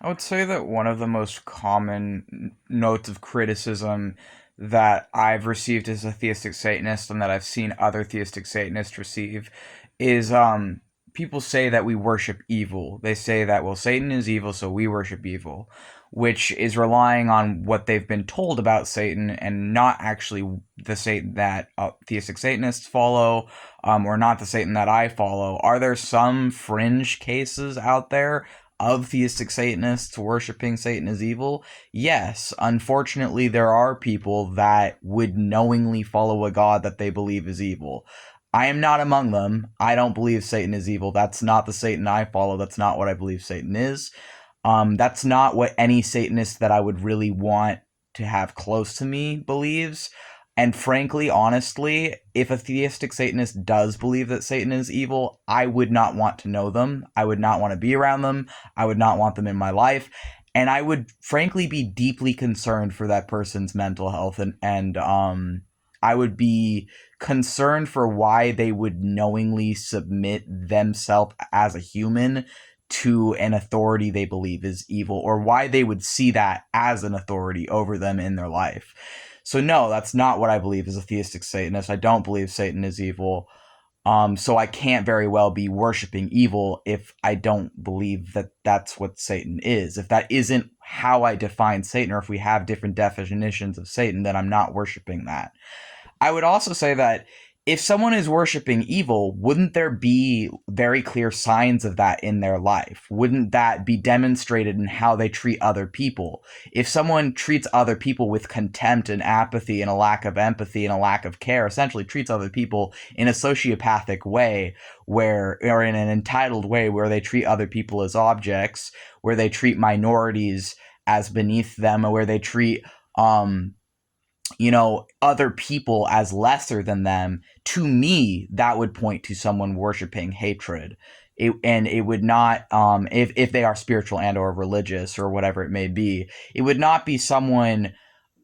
I would say that one of the most common notes of criticism that I've received as a theistic Satanist and that I've seen other theistic Satanists receive is people say that we worship evil. They say that, well, Satan is evil, so we worship evil, which is relying on what they've been told about Satan and not actually the Satan that theistic Satanists follow, or not the Satan that I follow. Are there some fringe cases out there of theistic Satanists worshiping Satan as evil? Yes, unfortunately, there are people that would knowingly follow a god that they believe is evil. I am not among them. I don't believe Satan is evil. That's not the Satan I follow. That's not what I believe Satan is. That's not what any Satanist that I would really want to have close to me believes. And frankly, honestly, if a theistic Satanist does believe that Satan is evil, I would not want to know them. I would not want to be around them. I would not want them in my life. And I would frankly be deeply concerned for that person's mental health, and I would be concerned for why they would knowingly submit themselves as a human to an authority they believe is evil, or why they would see that as an authority over them in their life. So no, that's not what I believe as a theistic Satanist. I don't believe Satan is evil. So I can't very well be worshiping evil if I don't believe that that's what Satan is. If that isn't how I define Satan, or if we have different definitions of Satan, then I'm not worshiping that. I would also say that if someone is worshiping evil, wouldn't there be very clear signs of that in their life? Wouldn't that be demonstrated in how they treat other people? If someone treats other people with contempt and apathy and a lack of empathy and a lack of care, essentially treats other people in a sociopathic way, where, or in an entitled way, where they treat other people as objects, where they treat minorities as beneath them, or where they treat other people as lesser than them, to me, that would point to someone worshiping hatred. And it would not, if they are spiritual and or religious or whatever it may be, it would not be someone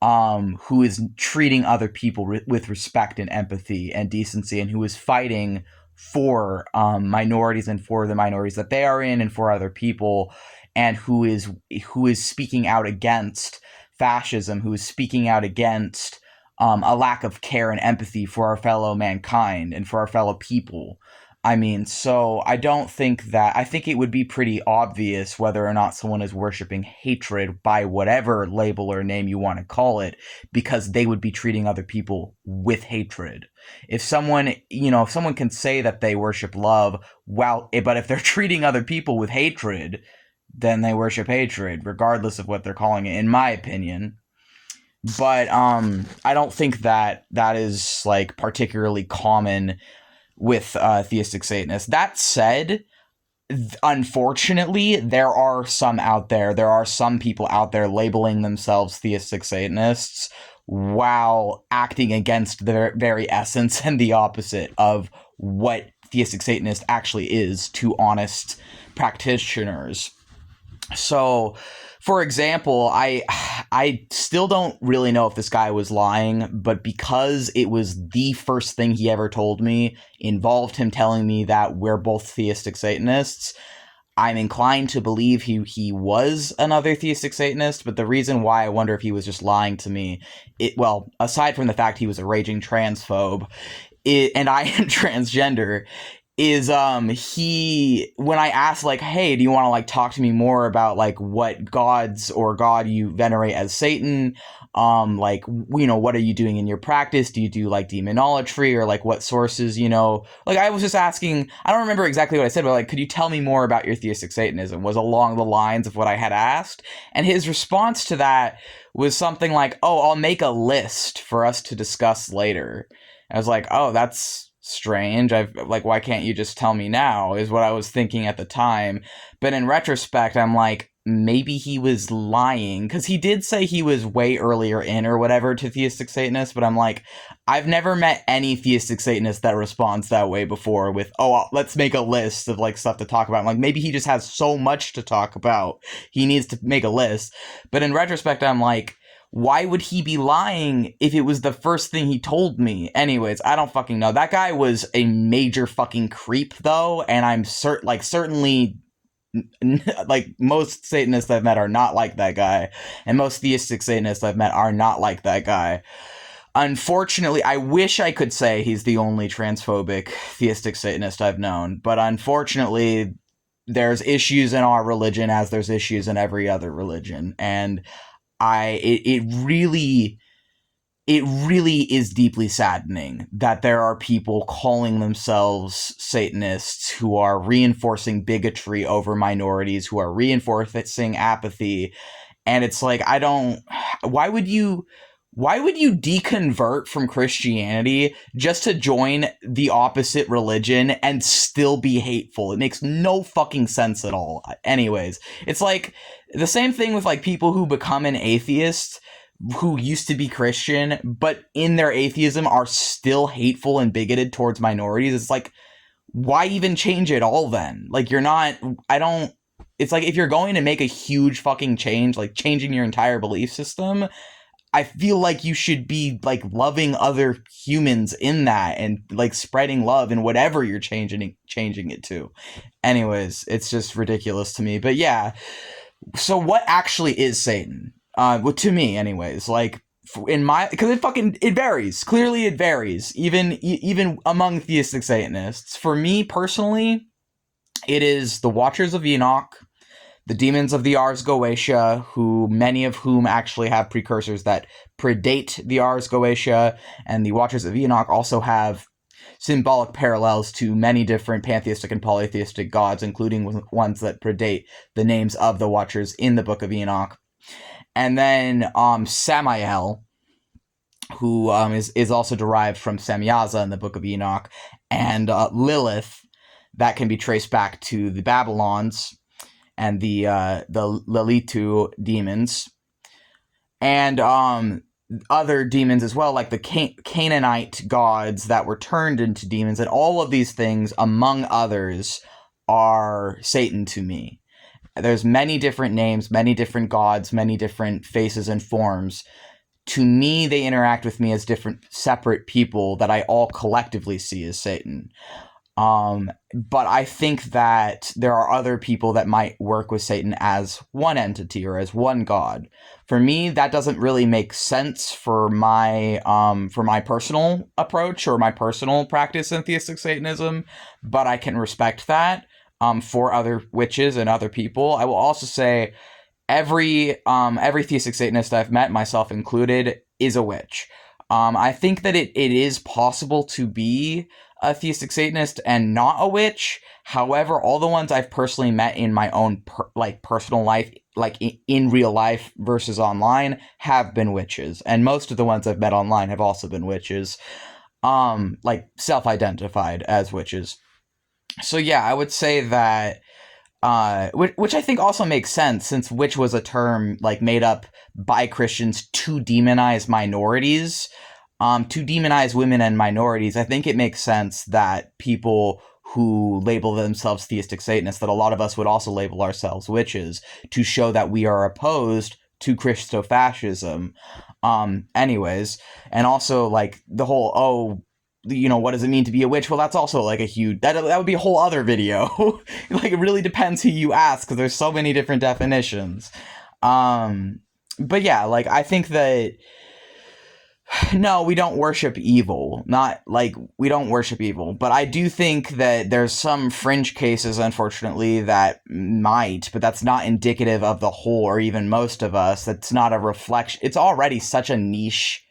who is treating other people with respect and empathy and decency, and who is fighting for minorities and for the minorities that they are in and for other people, and who is speaking out against fascism, who is speaking out against a lack of care and empathy for our fellow mankind and for our fellow people. I mean, so I don't think that, I think it would be pretty obvious whether or not someone is worshiping hatred by whatever label or name you want to call it, because they would be treating other people with hatred. If someone can say that they worship love, but if they're treating other people with hatred, then they worship hatred, regardless of what they're calling it, in my opinion. But I don't think that that is like particularly common with theistic Satanists. That said, unfortunately, there are some out there. There are some people out there labeling themselves theistic Satanists while acting against the very essence and the opposite of what theistic Satanist actually is to honest practitioners. So, for example, I still don't really know if this guy was lying, but because it was the first thing he ever told me involved him telling me that we're both theistic Satanists, I'm inclined to believe he was another theistic Satanist. But the reason why I wonder if he was just lying to me, aside from the fact he was a raging transphobe, and I am transgender, is he, when I asked, like, hey, do you want to like talk to me more about like what gods or god you venerate as Satan, what are you doing in your practice? Do you do like demonolatry, or like what sources, like I was just asking. I don't remember exactly what I said, but like, could you tell me more about your theistic Satanism? Was along the lines of what I had asked. And his response to that was something like, oh, I'll make a list for us to discuss later. I was like, oh, that's strange. Why can't you just tell me now, is what I was thinking at the time. But in retrospect, I'm like, maybe he was lying, because he did say he was way earlier in or whatever to theistic Satanists, but I'm like, I've never met any theistic Satanist that responds that way before with, oh, let's make a list of like stuff to talk about. I'm like, maybe he just has so much to talk about, he needs to make a list. But in retrospect, I'm like, why would he be lying if it was the first thing he told me? Anyways, I don't fucking know. That guy was a major fucking creep, though, and I'm certainly like most Satanists I've met are not like that guy, and most theistic Satanists I've met are not like that guy. Unfortunately, I wish I could say he's the only transphobic theistic Satanist I've known, but unfortunately, there's issues in our religion as there's issues in every other religion, and it really is deeply saddening that there are people calling themselves Satanists who are reinforcing bigotry over minorities, who are reinforcing apathy. And it's like, why would you deconvert from Christianity just to join the opposite religion and still be hateful? It makes no fucking sense at all. Anyways, it's like the same thing with like people who become an atheist who used to be Christian, but in their atheism are still hateful and bigoted towards minorities. It's like, why even change it all then? Like, it's like if you're going to make a huge fucking change, like changing your entire belief system, I feel like you should be like loving other humans in that and like spreading love in whatever you're changing it to. Anyways, it's just ridiculous to me. But yeah, so what actually is Satan? Well, to me, anyways, like because it varies. Clearly, it varies, even among theistic Satanists. For me personally, it is the Watchers of Enoch, the demons of the Ars Goetia, who many of whom actually have precursors that predate the Ars Goetia, and the Watchers of Enoch also have symbolic parallels to many different pantheistic and polytheistic gods, including ones that predate the names of the Watchers in the Book of Enoch. And then Samael, who is also derived from Samyaza in the Book of Enoch, and Lilith, that can be traced back to the Babylons and the Lalitu demons, and other demons as well, like the Canaanite gods that were turned into demons, and all of these things, among others, are Satan to me. There's many different names, many different gods, many different faces and forms. To me, they interact with me as different separate people that I all collectively see as Satan. But I think that there are other people that might work with Satan as one entity or as one god. For me, that doesn't really make sense for my personal approach or my personal practice in theistic Satanism, but I can respect that. For other witches and other people, I will also say every theistic Satanist I've met, myself included, is a witch. I think that it is possible to be a theistic Satanist and not a witch. However, all the ones I've personally met in my own personal life, like in real life versus online, have been witches, and most of the ones I've met online have also been witches, like self-identified as witches. So yeah, I would say that, which I think also makes sense, since witch was a term like made up by Christians to demonize minorities, to demonize women and minorities. I think it makes sense that people who label themselves theistic Satanists, that a lot of us would also label ourselves witches, to show that we are opposed to Christofascism. Anyways, and also like the whole, what does it mean to be a witch? Well, that's also like that would be a whole other video. Like, it really depends who you ask, because there's so many different definitions. But yeah, like, I think that, no, we don't worship evil. Not like we don't worship evil, but I do think that there's some fringe cases, unfortunately, that might, but that's not indicative of the whole or even most of us. That's not a reflection. It's already such a niche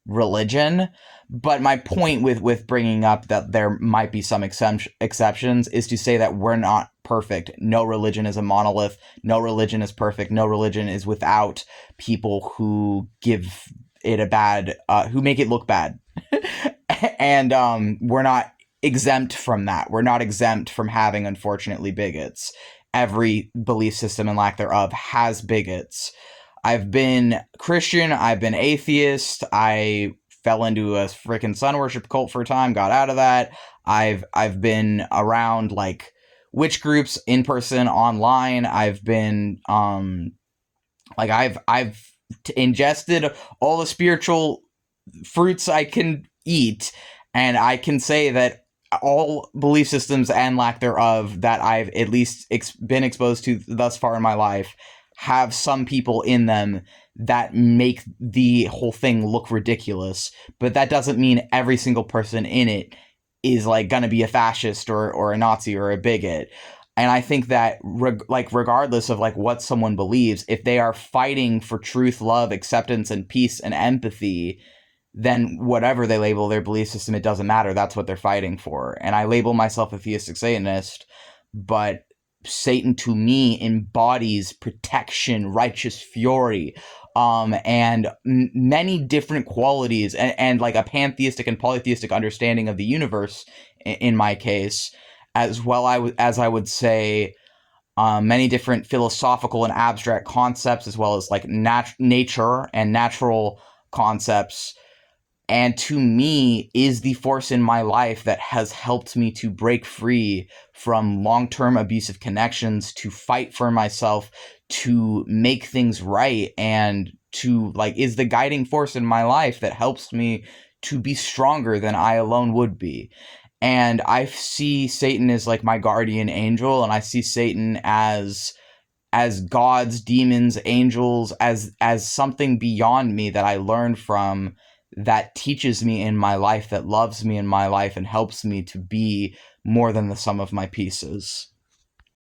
religion. But my point with bringing up that there might be some exceptions is to say that we're not perfect. No religion is a monolith. No religion is perfect. No religion is without people who give it a bad, who make it look bad. And we're not exempt from that. We're not exempt from having, unfortunately, bigots. Every belief system and lack thereof has bigots. I've been Christian. I've been atheist. I fell into a freaking sun worship cult for a time, got out of that. I've been around like witch groups in person, online. I've been like I've ingested all the spiritual fruits I can eat, and I can say that all belief systems and lack thereof that I've at least been exposed to thus far in my life have some people in them that make the whole thing look ridiculous. But that doesn't mean every single person in it is like going to be a fascist or a Nazi or a bigot. And I think that regardless of like what someone believes, if they are fighting for truth, love, acceptance, and peace and empathy, then whatever they label their belief system, it doesn't matter. That's what they're fighting for. And I label myself a theistic Satanist, but Satan to me embodies protection, righteous fury, and many different qualities, and like a pantheistic and polytheistic understanding of the universe in my case, as well as I would say many different philosophical and abstract concepts, as well as like nature and natural concepts, and to me is the force in my life that has helped me to break free from long-term abusive connections, to fight for myself, to make things right, and to like is the guiding force in my life that helps me to be stronger than I alone would be. And I see Satan as like my guardian angel, and I see Satan as gods, demons, angels, as something beyond me that I learned from, that teaches me in my life, that loves me in my life, and helps me to be more than the sum of my pieces.